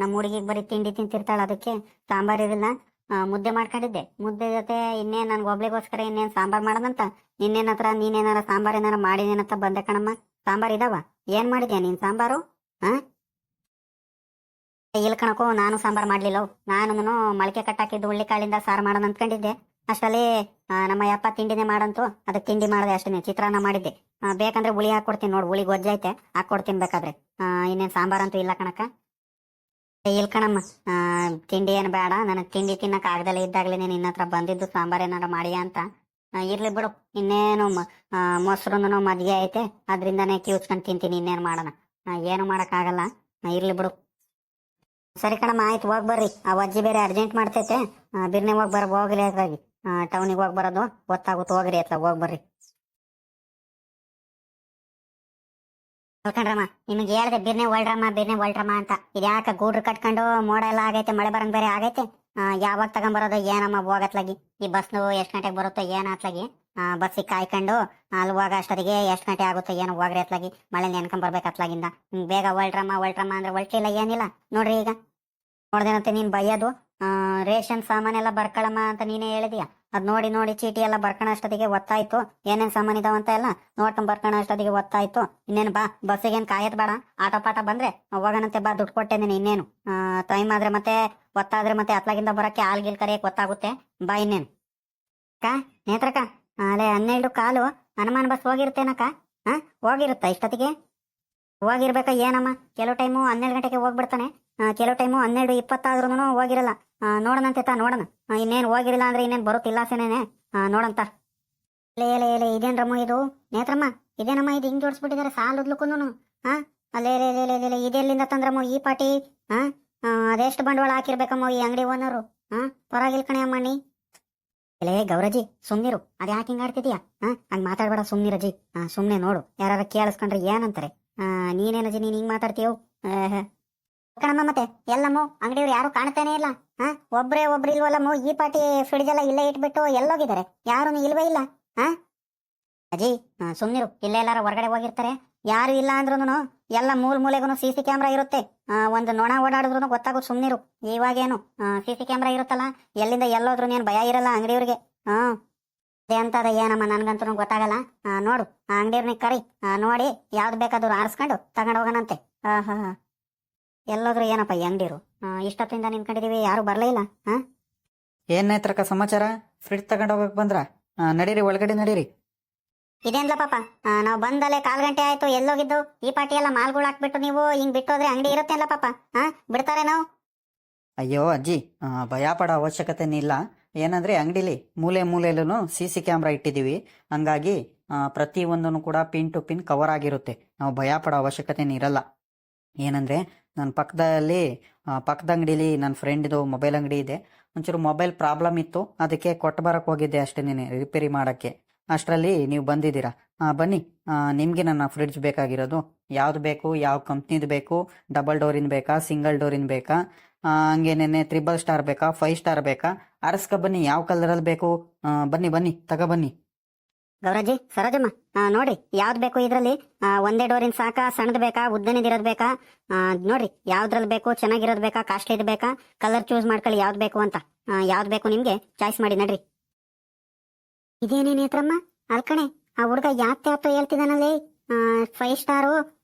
ನಮ್ಮ ಹುಡುಗಿಗೆ ಬರೀ ತಿಂಡಿ ತಿಂತಿರ್ತಾಳ, ಅದಕ್ಕೆ ಸಾಂಬಾರ್ ಇರಲಿಲ್ಲ. ಮುದ್ದೆ ಮಾಡ್ಕೊಂಡಿದ್ದೆ. ಮುದ್ದೆ ಜೊತೆ ಇನ್ನೇನು ನನ್ಗೆ ಒಬ್ಳಿಗೋಸ್ಕರ ಇನ್ನೇನು ಸಾಂಬಾರ್ ಮಾಡೋದಂತ ನಿನ್ನೇನ ಹತ್ರ ನೀನೇನಾರ ಸಾಂಬಾರ್ ಏನಾರ ಮಾಡಿದೇನಂತ ಬಂದೆ ಕಣಮ್ಮ. ಸಾಂಬಾರ್ ಇದಾವ? ಏನ್ ಮಾಡಿದ್ಯಾ ನೀನ್ ಸಾಂಬಾರು? ಇಲ್ಲ ಕಣಕೋ, ನಾನು ಸಾಂಬಾರ್ ಮಾಡ್ಲಿಲ್ಲ. ನಾನು ಮೊಳಕೆ ಕಟ್ಟಾಕಿದ್ದು ಹುಳ್ಳಿಕಾಳಿಂದ ಸಾರು ಮಾಡೋಣ ಅಂದ್ಕೊಂಡಿದ್ದೆ. ಅಷ್ಟರಲ್ಲಿ ನಮ್ಮ ಯಪ್ಪ ತಿಂಡಿನೇ ಮಾಡಂತು. ಅದಕ್ಕೆ ತಿಂಡಿ ಮಾಡಿದೆ ಅಷ್ಟೇ. ಚಿತ್ರಾನ್ನ ಮಾಡಿದ್ದೆ. ಬೇಕಂದ್ರೆ ಹುಳಿ ಹಾಕೊಡ್ತೀನಿ ನೋಡು. ಹುಳಿ ಗೊಜ್ಜೈತೆ, ಹಾಕೊಡ್ತೀನಿ ಬೇಕಾದ್ರೆ. ಇನ್ನೇನು ಸಾಂಬಾರ್ ಅಂತೂ ಇಲ್ಲ ಕಣಕ್ಕ. ಇಲ್ಲ ಕಣಮ್ಮ, ತಿಂಡಿ ಏನು ಬೇಡ. ನನಗೆ ತಿಂಡಿ ತಿನ್ನಕ್ ಆಗದಲ್ಲೇ ಇದ್ದಾಗಲೇ ನಿನ್ನ ಹತ್ರ ಬಂದಿದ್ದು ಸಾಂಬಾರ್ ಏನಾರ ಮಾಡಿಯಾ ಅಂತ. ಇರ್ಲಿ ಬಿಡು. ಇನ್ನೇನು ಮೊಸರುನು ಮದ್ಗೆ ಐತೆ, ಅದ್ರಿಂದಾನೇ ಕಿವುಚ್ಕೊಂಡು ತಿಂತೀನಿ. ಇನ್ನೇನು ಮಾಡೋಣ? ಏನು ಆಗಲ್ಲ. ಇರ್ಲಿ ಬಿಡು. ಸರಿ ಕಣಮ್ಮ, ಆಯ್ತು ಹೋಗಿ ಬರ್ರಿ. ಆ ಅಜ್ಜಿ ಬೇರೆ ಅರ್ಜೆಂಟ್ ಮಾಡ್ತೈತೆ. ಬಿರ್ನೆ ಹೋಗ್ಲಿ ಅದ್ರಾಗಿ. ಟೌನಿಗೆ ಹೋಗಿ ಬರೋದು ಗೊತ್ತಾಗುತ್ತೆ. ಹೋಗ್ರಿ ಅತ್ಲ ಹೋಗಿ ಬರ್ರಿ. ಅಲ್ಕಂಡ್ರಮ್ಮ ನಿಮಗೆ ಹೇಳ್ದೆ ಬಿರ್ನೆ ಒಳ್ರಮ್ಮ ಅಂತ ಇದ್ಯಾಕ ಗೂಡ್ರು ಕಟ್ಕೊಂಡು ಮೋಡ ಎಲ್ಲ ಆಗೈತೆ ಮಳೆ ಬರಂಗ್ ಬೇರೆ ಆಗೈತೆ ಯಾವಾಗ ತಗೊಂಬರೋದು ಏನಮ್ಮ ಹೋಗತ್ಲಾಗಿ ಈ ಬಸ್ನು ಎಷ್ಟ್ ಗಂಟೆಗೆ ಬರುತ್ತೋ ಏನ್ ಅತ್ಲಾಗಿ ಬಸ್ಸಿಗೆ ಕಾಯ್ಕೊಂಡು ಅಲ್ಲಿ ಹೋಗ ಅಷ್ಟೊತ್ತಿಗೆ ಎಷ್ಟ್ ಗಂಟೆ ಆಗುತ್ತೋ ಏನೋ ಹೋಗ್ರಿ ಅತ್ಲಾಗಿ ಮಳೆ ನೆನ್ಕೊಂಡ್ ಬರ್ಬೇಕು ಅತ್ಲಾಗಿಂದ ಬೇಗ ಒಳ್ರಮ್ಮ ಅಂದ್ರೆ ಒಳ್ಟಿಲ್ಲ ಏನಿಲ್ಲ ನೋಡ್ರಿ ಈಗ ನೋಡ್ದೇನಂತೆ ನೀನ್ ಬೈಯೋದು ರೇಷನ್ ಸಾಮಾನೆಲ್ಲ ಬರ್ಕೊಳಮ್ಮ ಅಂತ ನೀನೇ ಹೇಳಿದೀಯ ಅದ್ ನೋಡಿ ನೋಡಿ ಚೀಟಿ ಎಲ್ಲ ಬರ್ಕಣ ಅಷ್ಟೊತ್ತಿಗೆ ಒತ್ತಾಯ್ತು ಏನೇನ್ ಸಾಮಾನ್ ಇದಾವಂತ ಎಲ್ಲ ನೋಡ್ಕೊಂಡ್ ಬರ್ಕಣ ಅಷ್ಟೊತ್ತಿಗೆ ಒತ್ತಾಯ್ತು ಇನ್ನೇನು ಬಾ ಬಸ್ಸಿಗೇನ್ ಕಾಯತ್ ಬೇಡ ಆಟೋ ಪಾಠ ಬಂದ್ರೆ ಹೋಗೋಣಂತೆ ಬಾ ದುಡ್ಡು ಕೊಟ್ಟೇನೆ ಇನ್ನೇನು ಟೈಮ್ ಆದ್ರೆ ಮತ್ತೆ ಒತ್ತಾದ್ರೆ ಮತ್ತೆ ಅತ್ಲಾಗಿಂದ ಬರಕ್ಕೆ ಆಲ್ಗಿಲ್ ಕರೆಯಕ್ ಗೊತ್ತಾಗುತ್ತೆ ಬಾ ಇನ್ನೇನು ಅಕ್ಕ ನೇತ್ರಕ್ಕ ಅಲ್ಲೇ 12 ಕಾಲು ಹನುಮಾನ್ ಬಸ್ ಹೋಗಿರುತ್ತೇನಕ್ಕ ಹೋಗಿರುತ್ತಾ ಇಷ್ಟೊತ್ತಿಗೆ ಹೋಗಿರ್ಬೇಕ ಏನಮ್ಮ ಕೆಲವು ಟೈಮು 12 ಗಂಟೆಗೆ ಹೋಗ್ಬಿಡ್ತಾನೆ ಕೆಲವು ಟೈಮು 12:20 ಆದ್ರೂ ಹೋಗಿರಲ್ಲ ನೋಡೋಣಂತೆ ನೋಡೋಣ ಇನ್ನೇನು ಹೋಗಿರಲ್ಲ ಅಂದ್ರೆ ಇನ್ನೇನು ಬರುತ್ತಿಲ್ಲ ಸೇನೇನೆ ನೋಡಂತ ಲೇ ಇದೇನ್ರಮ್ಮ ಇದು ನೇತ್ರಮ್ಮ ಇದೇನಮ್ಮ ಇದು ಹಿಂಗ್ ಜೋಡಿಸ್ಬಿಟ್ಟಿದ್ದಾರೆ ಸಾಲುದ್ಲಕ್ಕೂನು ಅಲ್ಲೇ ಲೇ ಇದೆಲ್ಲಿಂದ ತಂದ್ರಮ್ಮ ಈ ಪಾಟಿ ಅದೆಷ್ಟು ಬಂಡವಾಳ ಹಾಕಿರ್ಬೇಕಮ್ಮ ಈ ಅಂಗಡಿ ಓನರು ಪರವಾಗಿಲ್ ಕಣೆ ಅಮ್ಮ ನೀ ಲೇ ಗೌರಜಿ ಸುಮ್ನಿರು ಅದ್ಯಾಕೆ ಹಿಂಗ್ ಆಡ್ತಿದ್ಯಾ ಹಂಗ್ ಮಾತಾಡ್ಬೇಡ ಸುಮ್ನಿರಜಿ ಸುಮ್ನೆ ನೋಡು ಯಾರು ಕೇಳಿಸ್ಕೊಂಡ್ರೆ ಏನಂತಾರೆ ನೀನೇನಜಿ ನೀನ್ ಹಿಂಗ್ ಮಾತಾಡ್ತೀಯೋ ಕಣಮ್ಮ ಮತ್ತೆ ಎಲ್ಲಮ್ಮ ಅಂಗಡಿಯವ್ರು ಯಾರು ಕಾಣ್ತಾನೆ ಇಲ್ಲ ಒಬ್ರು ಇಲ್ವಲ್ಲಮ್ಮ ಈ ಪಾಟಿ ಫ್ರಿಡ್ಜ್ ಎಲ್ಲ ಇಲ್ಲೇ ಇಟ್ಬಿಟ್ಟು ಎಲ್ಲೋಗಿದ್ದಾರೆ ಯಾರು ಇಲ್ವೇ ಇಲ್ಲ ಅಜಿ ಸುಮ್ನಿರು ಇಲ್ಲೇ ಎಲ್ಲಾರ ಹೊರಗಡೆ ಹೋಗಿರ್ತಾರೆ ಯಾರು ಇಲ್ಲ ಅಂದ್ರೂ ಎಲ್ಲ ಮೂಲೆಗೂ CC ಕ್ಯಾಮ್ರಾ ಇರುತ್ತೆ ಒಂದು ನೊಣ ಓಡಾಡಿದ್ರು ಗೊತ್ತಾಗೋದು ಸುಮ್ನಿರು ಇವಾಗೇನು CC ಕ್ಯಾಮ್ರಾ ಇರುತ್ತಲ್ಲ ಎಲ್ಲಿಂದ ಎಲ್ಲೋದ್ರು ನೀನ್ ಭಯ ಇರಲ್ಲ ಅಂಗಡಿಯವ್ರಿಗೆ ಅದೇ ಅಂತದ ಏನಮ್ಮ ನನ್ಗಂತೂ ಗೊತ್ತಾಗಲ್ಲ ನೋಡು ಆ ಅಂಗಡಿಯವ್ರನ್ನ ಕರಿ ನೋಡಿ ಯಾವ್ದು ಬೇಕಾದ್ರು ಆರಿಸ್ಕೊಂಡು ತಗೊಂಡ್ ಹೋಗೋಣಂತೆ ಎಲ್ಲೋದ್ರು ಏನಪ್ಪ ಈ ಅಂಗಡಿಯರು ಇಷ್ಟೊತ್ತಿಂದ ನಿಂತ್ಕೊಂಡಿದೀವಿ ಯಾರು ಬರ್ಲೇ ಇಲ್ಲ ಏನ್ ನೇತ್ರಕ್ಕ ಸಮಾಚಾರ ಫ್ರಿಡ್ಜ್ ತಗೊಂಡ್ ಹೋಗಕ್ ಬಂದ್ರ ನಡೀರಿ ಒಳಗಡೆ ನಡೀರಿ ಇದೇನ್ಲ ಪಾಪ ನಾವು ಬಂದಲ್ಲೇ 1/4 ಗಂಟೆ ಆಯ್ತು ಎಲ್ಲೋಗಿದ್ದು ಈ ಪಾಟಿ ಎಲ್ಲ ಮಾಲ್ಗಳು ಹಾಕ್ಬಿಟ್ಟು ನೀವು ಹಿಂಗ್ ಬಿಟ್ಟೋದ್ರೆ ಅಂಗಡಿ ಇರುತ್ತೇನಲ್ಲ ಪಾಪ ಬಿಡ್ತಾರೆ ನಾವು ಅಯ್ಯೋ ಅಜ್ಜಿ ಭಯ ಪಡೋ ಅವಶ್ಯಕತೆನೇ ಇಲ್ಲ ಏನಂದ್ರೆ ಅಂಗಡಿಲಿ ಮೂಲೆಯಲ್ಲೂ CC ಕ್ಯಾಮ್ರಾ ಇಟ್ಟಿದೀವಿ ಹಂಗಾಗಿ ಪ್ರತಿ ಒಂದನ್ನು ಕೂಡ ಪಿನ್ ಟು ಪಿನ್ ಕವರ್ ಆಗಿರುತ್ತೆ ನಾವು ಭಯ ಪಡೋ ಅವಶ್ಯಕತೆನೇ ಇರಲ್ಲ ಏನಂದ್ರೆ ನನ್ನ ಪಕ್ಕದ ಅಂಗಡಿಲಿ ನನ್ನ ಫ್ರೆಂಡ್ದು ಮೊಬೈಲ್ ಅಂಗಡಿ ಇದೆ ಒಂಚೂರು ಮೊಬೈಲ್ ಪ್ರಾಬ್ಲಮ್ ಇತ್ತು ಅದಕ್ಕೆ ಕೊಟ್ಟು ಬರಕ್ ಹೋಗಿದ್ದೆ ಅಷ್ಟೇನೆ ರಿಪೇರಿ ಮಾಡಕ್ಕೆ ಅಷ್ಟರಲ್ಲಿ ನೀವು ಬಂದಿದ್ದೀರಾ ಬನ್ನಿ ನಿಮ್ಗೆ ನನ್ನ ಫ್ರಿಡ್ಜ್ ಬೇಕಾಗಿರೋದು ಯಾವ್ದು ಬೇಕು ಯಾವ ಕಂಪ್ನಿದು ಬೇಕು ಡಬಲ್ ಡೋರಿನ್ ಬೇಕಾ ಸಿಂಗಲ್ ಡೋರಿನ್ ಬೇಕಾ ಹಂಗೇನೇನೆ 3 ಸ್ಟಾರ್ ಬೇಕಾ 5 ಸ್ಟಾರ್ ಬೇಕಾ ಅರಸ್ಕ ಬನ್ನಿ ಯಾವ ಕಲರಲ್ಲಿ ಬೇಕು ಬನ್ನಿ ತಗೊಬನ್ನಿ ಗೌರಜ್ಜಿ ಸರೋಜಮ್ಮ ನೋಡ್ರಿ ಯಾವ್ದು ಬೇಕು ಇದ್ರಲ್ಲಿ ಒಂದೇ ಡೋರಿನ್ ಸಾಕಾ ಸಣ್ಣದ್ ಬೇಕಾ ಉದ್ದನಿದಿರೋದ್ ಬೇಕಾ ನೋಡ್ರಿ ಯಾವ್ದ್ರಲ್ಲಿ ಬೇಕು ಚೆನ್ನಾಗಿರೋದ್ ಬೇಕಾ ಕಾಸ್ಟ್ಲಿದ್ ಬೇಕಾ ಕಲರ್ ಚೂಸ್ ಮಾಡ್ಕೊಳ್ಳಿ ಯಾವ್ದು ಬೇಕು ಅಂತ ಯಾವ್ದು ಬೇಕು ನಿಮ್ಗೆ ಚಾಯ್ಸ್ ಮಾಡಿ ನಡ್ರಿ ಇದೇನೇ ನೇತ್ರಮ್ಮ ಅಲ್ಕಣೆ ಆ ಹುಡುಗ ಯಾತ್ಯಾತೋ ಹೇಳ್ತಿದಾನಲ್ಲಿ 5 ಸ್ಟಾರು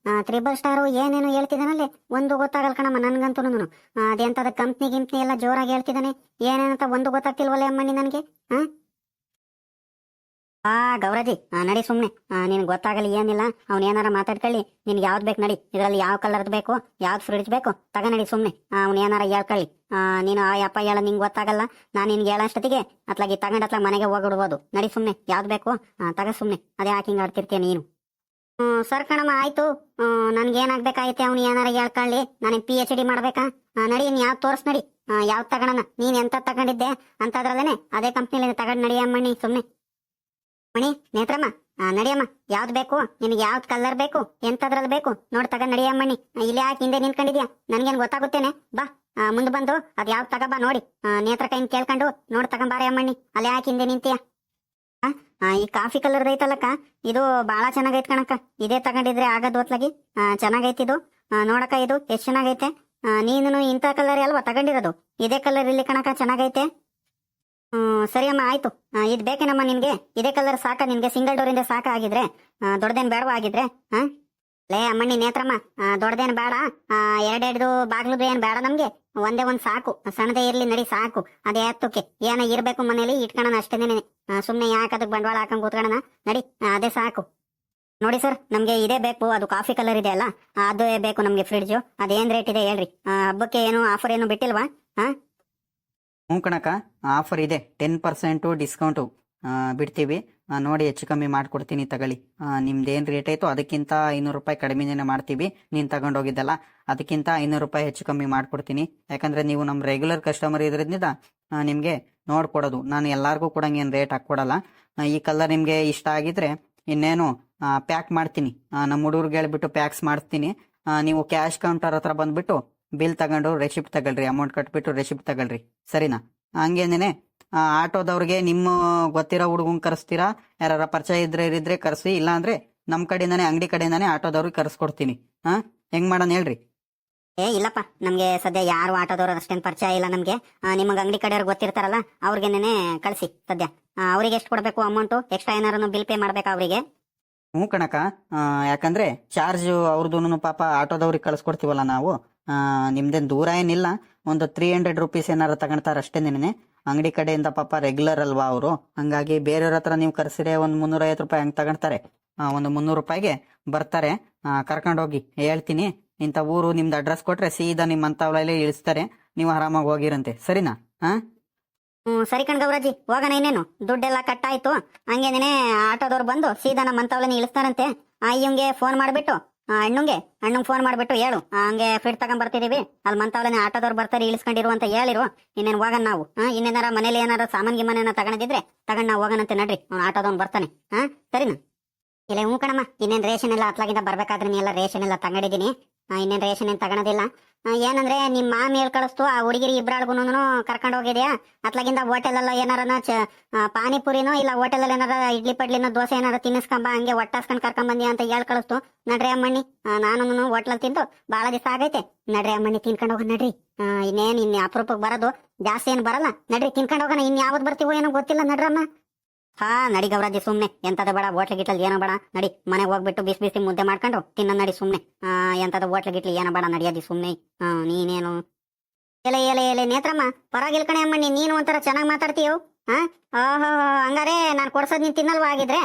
3 ಸ್ಟಾರು ಏನೇನು ಹೇಳ್ತಿದಾನಲ್ಲಿ ಒಂದು ಗೊತ್ತಾಗಲ್ ಕಣಮ್ಮ ನನ್ಗಂತೂ ಅದೆಂತದ ಕಂಪ್ನಿ ಎಲ್ಲ ಜೋರಾಗಿ ಹೇಳ್ತಿದ್ದಾನೆ ಏನೇನಂತ ಒಂದು ಗೊತ್ತಾಗ್ತಿಲ್ವಲ್ಲ ಅಮ್ಮಣ್ಣಿ ನನಗೆ ಗೌರಜಿ ನಡಿ ಸುಮ್ನೆ ನಿನ್ ಗೊತ್ತಾಗಲಿ ಏನಿಲ್ಲ ಅವ್ನ ಏನಾರ ಮಾತಾಡ್ಕೊಳ್ಳಿ ನಿನ್ಗೆ ಯಾವ್ದು ಬೇಕು ನಡಿ ಇದ್ರಲ್ಲಿ ಯಾವ ಕಲರ್ದು ಬೇಕು ಯಾವ್ದು ಫ್ರಿಡ್ಜ್ ಬೇಕು ನಡಿ ಸುಮ್ನೆ ಅವ್ನ ಏನಾರ ಹೇಳ್ಕೊಳ್ಳಿ ನೀನು ಯಪ್ಪ ಹೇಳ ನಿಂಗೆ ಗೊತ್ತಾಗಲ್ಲ ನಾನು ನಿನ್ಗೆ ಹೇಳೋಷ್ಟೊತ್ತಿಗೆ ಅತ್ಲಾಗಿ ತಗೊಂಡತ್ಲಾಗ ಮನೆಗೆ ಹೋಗ್ಬಿಡ್ಬೋದು ನಡಿ ಸುಮ್ನೆ ಯಾವ್ದು ಬೇಕು ತಗ ಸುಮ್ನೆ ಅದೇ ಹಾಕಿಂಗ್ ಆಡ್ತಿರ್ತೀಯ ನೀನು ಸರ್ ಕಣಮ್ಮ ಆಯ್ತು ನನ್ಗೇನಾಗ್ಬೇಕಾಯ್ತೆ ಅವ್ನು ಏನಾರ ಹೇಳ್ಕೊಳ್ಳಿ ನನಗೆ PhD ಮಾಡ್ಬೇಕಾ ನಡಿ ನೀನ್ ಯಾವ್ದು ತೋರ್ಸ್ ನಡಿ ಯಾವ್ದು ತಗೋಣ ನೀನ್ ಎಂತ ತಗೊಂಡಿದ್ದೆ ಅಂತದ್ರಲ್ಲೇನೆ ಅದೇ ಕಂಪ್ನಿಲಿ ತಗೊಂಡ್ ನಡಿ ಅಮ್ಮಣ್ಣಿ ಸುಮ್ನೆ ಮಣಿ ನೇತ್ರಮ್ಮ ನಡಿಯಮ್ಮ ಯಾವ್ದು ಬೇಕು ನಿನಗೆ ಯಾವ್ದು ಕಲರ್ ಬೇಕು ಎಂತದ್ರಲ್ಲಿ ಬೇಕು ನೋಡ್ ತಗೊಂಡ್ ನಡಿಯಮ್ಮಣ್ಣಿ ಇಲ್ಲಿ ಯಾಕೆ ಹಿಂದೆ ನಿಂತ್ಕೊಂಡಿದ್ಯಾ ನನ್ಗೇನ್ ಗೊತ್ತಾಗುತ್ತೇನೆ ಬಾ ಮುಂದೆ ಬಂದು ಅದ್ ಯಾವ್ದು ತಗಬಾ ನೋಡಿ ನೇತ್ರ ಕೈನ್ ಕೇಳ್ಕೊಂಡು ನೋಡ್ ತಗೊಂಬಾರೆ ಅಮ್ಮಣ್ಣಿ ಅಲ್ಲಿ ಯಾಕೆ ಹಿಂದೆ ನಿಂತೀಯ ಈ ಕಾಫಿ ಕಲರ್ ಐತಲ್ಲಕ್ಕ ಇದು ಬಾಳ ಚೆನ್ನಾಗೈತ್ ಕಣಕ್ಕ ಇದೇ ತಗೊಂಡಿದ್ರೆ ಆಗದ್ ಹೊತ್ಲಾಗಿ ಚೆನ್ನಾಗೈತಿ ಇದು ನೋಡಕ್ಕ ಇದು ಎಷ್ಟ್ ಚೆನ್ನಾಗೈತೆ ನೀನು ಇಂಥ ಕಲರ್ ಅಲ್ವಾ ತಗೊಂಡಿರೋದು ಇದೇ ಕಲರ್ ಇಲ್ಲಿ ಕಣಕ್ಕ ಚೆನ್ನಾಗೈತೆ ಸರಿ ಅಮ್ಮ ಆಯ್ತು ಇದು ಬೇಕೇನಮ್ಮ ನಿನ್ಗೆ ಇದೇ ಕಲರ್ ಸಾಕ ನಿನ್ಗೆ ಸಿಂಗಲ್ ಡೋರಿಂದ ಸಾಕ ಆಗಿದ್ರೆ ದೊಡ್ಡದೇನ್ ಬೇಡವಾ ಆಗಿದ್ರೆ ಲೇ ಅಮ್ಮಣ್ಣಿ ನೇತ್ರಮ್ಮ ದೊಡ್ಡದೇನ್ ಬೇಡ ಎರಡೆರಡು ಬಾಗ್ಲುದು ಏನ್ ಬೇಡ ನಮ್ಗೆ ಒಂದೇ ಒಂದ್ ಸಾಕು ಸಣ್ಣದೇ ಇರ್ಲಿ ನಡಿ ಸಾಕು ಅದೇ ಹತ್ತಕ್ಕೆ ಏನ ಇರ್ಬೇಕು ಮನೇಲಿ ಇಟ್ಕೊಳ್ಳೋಣ ಅಷ್ಟೇನೆ ಸುಮ್ನೆ ಯಾಕೆ ಅದಕ್ಕೆ ಬಂಡವಾಳ ಹಾಕೊಂಡ್ ಕೂತ್ಕೊಳ್ಳೋಣ ನಡಿ ಅದೇ ಸಾಕು ನೋಡಿ ಸರ್ ನಮ್ಗೆ ಇದೇ ಬೇಕು ಅದು ಕಾಫಿ ಕಲರ್ ಇದೆ ಅಲ್ಲ ಅದೇ ಬೇಕು ನಮ್ಗೆ ಫ್ರಿಡ್ಜು ಅದೇನ್ ರೇಟ್ ಇದೆ ಹೇಳ್ರಿ ಹಬ್ಬಕ್ಕೆ ಏನು ಆಫರ್ ಏನು ಬಿಟ್ಟಿಲ್ವಾ ಕಣಕ ಆಫರ್ ಇದೆ 10% ಡಿಸ್ಕೌಂಟು ಬಿಡ್ತೀವಿ ನೋಡಿ ಹೆಚ್ಚು ಕಮ್ಮಿ ಮಾಡ್ಕೊಡ್ತೀನಿ ತಗೊಳ್ಳಿ ನಿಮ್ದೇನು ರೇಟ್ ಆಯ್ತು ಅದಕ್ಕಿಂತ 500 ರೂಪಾಯಿ ಕಡಿಮೆನೇ ಮಾಡ್ತೀವಿ ನೀನು ತಗೊಂಡೋಗಿದ್ದಲ್ಲ ಅದಕ್ಕಿಂತ 500 ರೂಪಾಯಿ ಹೆಚ್ಚು ಕಮ್ಮಿ ಮಾಡ್ಕೊಡ್ತೀನಿ ಯಾಕಂದ್ರೆ ನೀವು ನಮ್ಮ ರೆಗ್ಯುಲರ್ ಕಸ್ಟಮರ್ ಇದ್ರಿಂದ ನಿಮಗೆ ನೋಡ್ಕೊಡೋದು ನಾನು ಎಲ್ಲಾರ್ಗೂ ಕೂಡ ಏನು ರೇಟ್ ಹಾಕ್ಕೊಡಲ್ಲ ಈ ಕಲರ್ ನಿಮಗೆ ಇಷ್ಟ ಆಗಿದ್ರೆ ಇನ್ನೇನು ಪ್ಯಾಕ್ ಮಾಡ್ತೀನಿ. ನಮ್ಮ ಹುಡುಗರಿಗೆ ಹೇಳ್ಬಿಟ್ಟು ಪ್ಯಾಕ್ಸ್ ಮಾಡಿಸ್ತೀನಿ. ನೀವು ಕ್ಯಾಶ್ ಕೌಂಟರ್ ಹತ್ರ ಬಂದ್ಬಿಟ್ಟು ಬಿಲ್ ತಗೊಂಡು ರೆಸಿಪ್ಟ್ ತಗೊಳ್ರಿ, ಅಮೌಂಟ್ ಕಟ್ಬಿಟ್ಟು ರೆಸಿಪ್ಟ್ ತಗೊಳ್ರಿ, ಸರಿನಾ? ಹಂಗೇನೆ ಆಟೋದವ್ರಿಗೆ ನಿಮ್ಮ ಗೊತ್ತಿರೋ ಹುಡುಗಂಗೆ ಕರೆಸ್ತೀರಾ, ಯಾರ ಪರಿಚಯ ಇದ್ರೆ ಕರೆಸಿ, ಇಲ್ಲ ಅಂದ್ರೆ ನಮ್ಮ ಕಡೆಯಿಂದಾನೆ ಅಂಗಡಿ ಕಡೆಯಿಂದಾನೆ ಆಟೋದವ್ರಿಗೆ ಕರೆಸ್ಕೊಡ್ತೀನಿ. ಹೆಂಗ್ ಮಾಡೋಣ ಹೇಳ್ರಿ? ಇಲ್ಲಪ್ಪ, ನಮಗೆ ಸದ್ಯ ಯಾರು ಆಟೋದವ್ರು ಅಷ್ಟೇನು ಪರಿಚಯ ಇಲ್ಲ ನಮಗೆ. ನಿಮಗೆ ಅಂಗಡಿ ಕಡೆಯವ್ರು ಗೊತ್ತಿರ್ತಾರಲ್ಲ, ಅವ್ರಿಗೇನೆ ಕಳಿಸಿ ಸದ್ಯ. ಅವ್ರಿಗೆ ಎಷ್ಟು ಕೊಡಬೇಕು ಅಮೌಂಟು? ಎಕ್ಸ್ಟ್ರಾ ಏನಾರು ಬಿಲ್ ಪೇ ಮಾಡ್ಬೇಕಾ ಅವರಿಗೆ? ಹ್ಞೂ ಕಣಕ, ಯಾಕಂದ್ರೆ ಚಾರ್ಜ್ ಅವ್ರದ್ದು ಪಾಪ ಆಟೋದವ್ರಿಗೆ ಕಳಿಸ್ಕೊಡ್ತೀವಲ್ಲ ನಾವು. ನಿಮ್ದೇನು ದೂರ ಏನಿಲ್ಲ, ಒಂದು 300 ರುಪೀಸ್ ಏನಾರು ತಗೊಳ್ತಾರೆ ಅಷ್ಟೇ. ನೆನೆ ಅಂಗಡಿ ಕಡೆಯಿಂದ ಪಾಪ ರೆಗ್ಯುಲರ್ ಅಲ್ವಾ ಅವರು, ಹಂಗಾಗಿ ಬೇರೆಯವ್ರ ಹತ್ರ ನೀವು ಕರೆಸಿದ್ರೆ ಒಂದು 350 ರೂಪಾಯಿ ಹಂಗೆ ತಗೊಳ್ತಾರೆ. ಒಂದು 300 ರೂಪಾಯಿಗೆ ಬರ್ತಾರೆ. ಕರ್ಕೊಂಡೋಗಿ ಹೇಳ್ತೀನಿ, ಇಂಥ ಊರು ನಿಮ್ದು ಅಡ್ರೆಸ್ ಕೊಟ್ರೆ ಸೀದಾ ನಿಮ್ಮ ಅಂತವಳಲ್ಲಿ ಇಳಿಸ್ತಾರೆ. ನೀವು ಆರಾಮಾಗಿ ಹೋಗಿರಂತೆ, ಸರಿನಾ? ಸರಿ ಕಣ್ ಗೌರಾಜಿ, ಹೋಗೋಣ. ಇನ್ನೇನು ದುಡ್ಡೆಲ್ಲ ಕಟ್ಟಾಯ್ತು. ಹಂಗೇನೆ ಆಟೋದವ್ರು ಬಂದು ಸೀದಾ ನಮ್ಮ ಅಂತವಳನ್ನ ಇಳಿಸ್ತಾರಂತೆ. ಅಯ್ಯಂಗೆ ಫೋನ್ ಮಾಡಿಬಿಟ್ಟು ಅಣ್ಣಂಗೆ ಫೋನ್ ಮಾಡಿಬಿಟ್ಟು ಹೇಳು, ಹಂಗೆ ಫಿಟ್ ತಗೊಂಡ್ ಬರ್ತಿದೀವಿ, ಅಲ್ಲಿ ಮಂತವಳನೆ ಆಟೋದವ್ರು ಬರ್ತಾರೆ ಇಳಿಸ್ಕೊಂಡಿರು ಅಂತ ಹೇಳಿರು. ಇನ್ನೇನು ಹೋಗೋಣ ನಾವು. ಇನ್ನೇನಾರ ಮನೇಲಿ ಏನಾರ ಸಾಮಾನ್ ಗಿಮಾನ ತಗೊಂಡಿದ್ರೆ ತಗೊಂಡ್ ನಾವು ಹೋಗೋಣಂತೆ. ನಡ್ರಿ, ಅವ್ನು ಆಟೋದವ್ನು ಬರ್ತಾನೆ. ಸರಿನಾ? ಇಲ್ಲ, ಹ್ಞೂ ಕಣಮ್ಮ. ಇನ್ನೇನು ರೇಷನ್ ಎಲ್ಲ ಅತ್ಲಾಗಿಂದ ಬರ್ಬೇಕಾದ್ರೆ ನೀ ಎಲ್ಲ ರೇಷನ್ ಎಲ್ಲ ತಗೊಂಡಿದ್ದೀನಿ. ಇನ್ನೇನು ರೇಷನ್ ಏನು ತಗೊಳೋದಿಲ್ಲ. ಏನಂದ್ರೆ ನಿಮ್ಮ ಮಾಮಿ ಹೇಳಿ ಕಳಿಸ್ತು, ಆ ಹುಡುಗಿರಿ ಇಬ್ಬರಾಳ್ಗುನು ಕರ್ಕೊಂಡು ಹೋಗಿದ್ಯಾ ಅತ್ಲಾಗಿಂದ ಹೋಟೆಲೆಲ್ಲ ಏನಾರನ ಪಾನಿಪುರಿನೋ ಇಲ್ಲ ಹೋಟೆಲಲ್ಲಿ ಏನಾರ ಇಡ್ಲಿ ಪಡ್ಲಿನೋ ದೋಸೆ ಏನಾರ ತಿನ್ನಿಸ್ಕೊಂಬ, ಹಂಗೆ ಹೊಟ್ಟಾಸ್ಕೊಂಡು ಕರ್ಕೊಂಬಂದಿ ಅಂತ ಹೇಳಿ ಕಳಿಸ್ತು. ನಡ್ರಿ ಅಮ್ಮಣ್ಣಿ, ನಾನು ಹೋಟ್ಲಲ್ಲಿ ತಿಂದು ಭಾಳ ದಿವಸ ಆಗೈತೆ. ನಡ್ರಿ ಅಮ್ಮಣ್ಣಿ, ತಿನ್ಕೊಂಡು ಹೋಗೋಣ ನಡ್ರಿ. ಇನ್ನೇನು ಇನ್ನು ಅಪರೂಪಕ್ಕೆ ಬರೋದು, ಜಾಸ್ತಿ ಏನು ಬರಲ್ಲ. ನಡ್ರಿ ತಿನ್ಕೊಂಡು ಹೋಗೋಣ. ಇನ್ನು ಯಾವ್ದು ಬರ್ತೀವೋ ಏನೋ ಗೊತ್ತಿಲ್ಲ. ನಡ್ರಮ್ಮ. ನಡಿ ಗೌರಾಜಿ, ಸುಮ್ನೆ ಎಂತದ ಬೇಡ, ಹೋಟ್ಲ ಗಿಟ್ಲಲ್ಲಿ ಏನೋ ಬೇಡ. ನಡಿ ಮನೆಗೆ ಹೋಗ್ಬಿಟ್ಟು ಬಿಸಿ ಬಿಸಿ ಮುದ್ದೆ ಮಾಡ್ಕೊಂಡು ತಿನ್ನ. ನಡಿ ಸುಮ್ನೆ. ಎಂತದ ಹೋಟ್ಲ ಗಿಟ್ಲಿ ಏನೋ ಬೇಡ, ನಡಿಯೋದಿ ಸುಮ್ನೆ. ನೀನೇನು ಎಲೆ ನೇತ್ರಮ್ಮ, ಪರವಾಗಿಲ್ಲ ಕಣೆ ಅಮ್ಮ, ನೀನು ಒಂಥರ ಚೆನ್ನಾಗಿ ಮಾತಾಡ್ತೀಯೋ. ಓಹೋ, ಹಂಗಾರೆ ನಾನು ಕೊಡ್ಸೋದ್ ನೀನ್ ತಿನ್ನಲ್ವಾ ಆಗಿದ್ರೆ?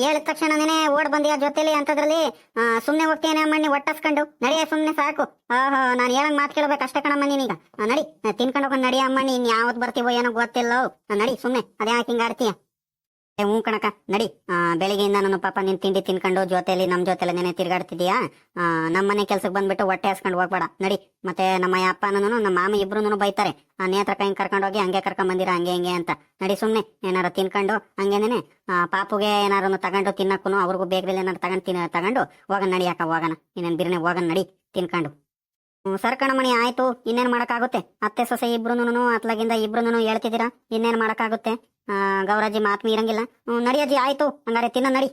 ಹೇಳಿದ ತಕ್ಷಣ ನೀನೇ ಓಡ್ ಬಂದಿಯ ಜೊತೆಲಿ ಅಂತದ್ರಲ್ಲಿ. ಸುಮ್ನೆ ಹೋಗ್ತೇನೆ ಅಮ್ಮಣ್ಣಿ ಒಟ್ಟಿಸ್ಕೊಂಡು. ನಡಿಯ ಸುಮ್ನೆ ಸಾಕು. ಓಹೋ, ನಾನು ಹೇಳಂಗ್ ಮಾತು ಕೇಳ್ಬೇಕು ಅಷ್ಟೇ ಕಣಮ್ಮ ನೀನೀಗ. ನಡಿ ತಿನ್ಕೊಂಡು ಹೋಗೋಣ. ನಡಿ ಅಮ್ಮಣ್ಣಿ, ಇನ್ ಯಾವತ್ ಬರ್ತೀವೋ ಏನೋ ಗೊತ್ತಿಲ್ಲ. ನಡಿ ಸುಮ್ನೆ, ಅದೇ ಹಿಂಗ ಆಡ್ತೀಯ. ಹ್ಞೂ ಕಣಕ, ನಡಿ. ಬೆಳಿಗ್ಗೆಯಿಂದ ನಾನು ಪಾಪ ನಿನ್ ತಿಂಡಿ ತಿನ್ಕೊಂಡು ಜೊತೆಲಿ ನಮ್ಮ ಜೊತೆಲಿ ನೆನೆ ತಿರ್ಗಾಡ್ತಿದೀಯಾ. ನಮ್ಮನೆ ಕೆಲ್ಸಕ್ಕೆ ಬಂದ್ಬಿಟ್ಟು ಹೊಟ್ಟೆ ಹಾಸ್ಕೊಂಡು ಹೋಗ್ಬೇಡ. ನಡಿ. ಮತ್ತೆ ನಮ್ಮ ಅಪ್ಪನೂ ನಮ್ಮ ಮಾಮ ಇಬ್ರು ಬೈತಾರೆ, ನೇತ್ರ ಕೈ ಕರ್ಕೊಂಡೋಗಿ ಹಂಗೆ ಕರ್ಕೊಂಡ್ ಬಂದಿರ ಹಂಗೆ ಹಿಂಗೆ ಅಂತ. ನಡಿ ಸುಮ್ನೆ, ಏನಾರು ತಿನ್ಕೊಂಡು ಹಂಗೇನೆ ಪಾಪುಗೆ ಏನಾರು ತಗೊಂಡು ತಿನ್ನಕ್ಕೂ, ಅವ್ರಿಗೂ ಬೇಕ್ರಲ್ಲಿ ಏನಾರು ತಗೊಂಡು ಹೋಗೋಣ. ನಡಿಯಾಕ ಹೋಗೋಣ. ಇನ್ನೇನು ಬಿರ್ನೆ ಹೋಗೋಣ. ನಡಿ ತಿನ್ಕೊಂಡು. ಸರ್ ಕಣಮಣಿ, ಆಯ್ತು. ಇನ್ನೇನು ಮಾಡೋಕ್ಕಾಗುತ್ತೆ? ಅತ್ತೆ ಸೊಸೆ ಇಬ್ರುನು ಅತ್ಲಾಗಿಂದ ಇಬ್ರುನು ಹೇಳ್ತಿದ್ದೀರಾ, ಇನ್ನೇನು ಮಾಡೋಕ್ಕಾಗುತ್ತೆ? ಗೌರಾಜಿ ಮಾತು ಮೀರಂಗಿಲ್ಲ. ನಡಿಯಜ್ಜಿ, ಆಯ್ತು. ಹಂಗಾರೆ ತಿನ್ನ, ನಡಿ.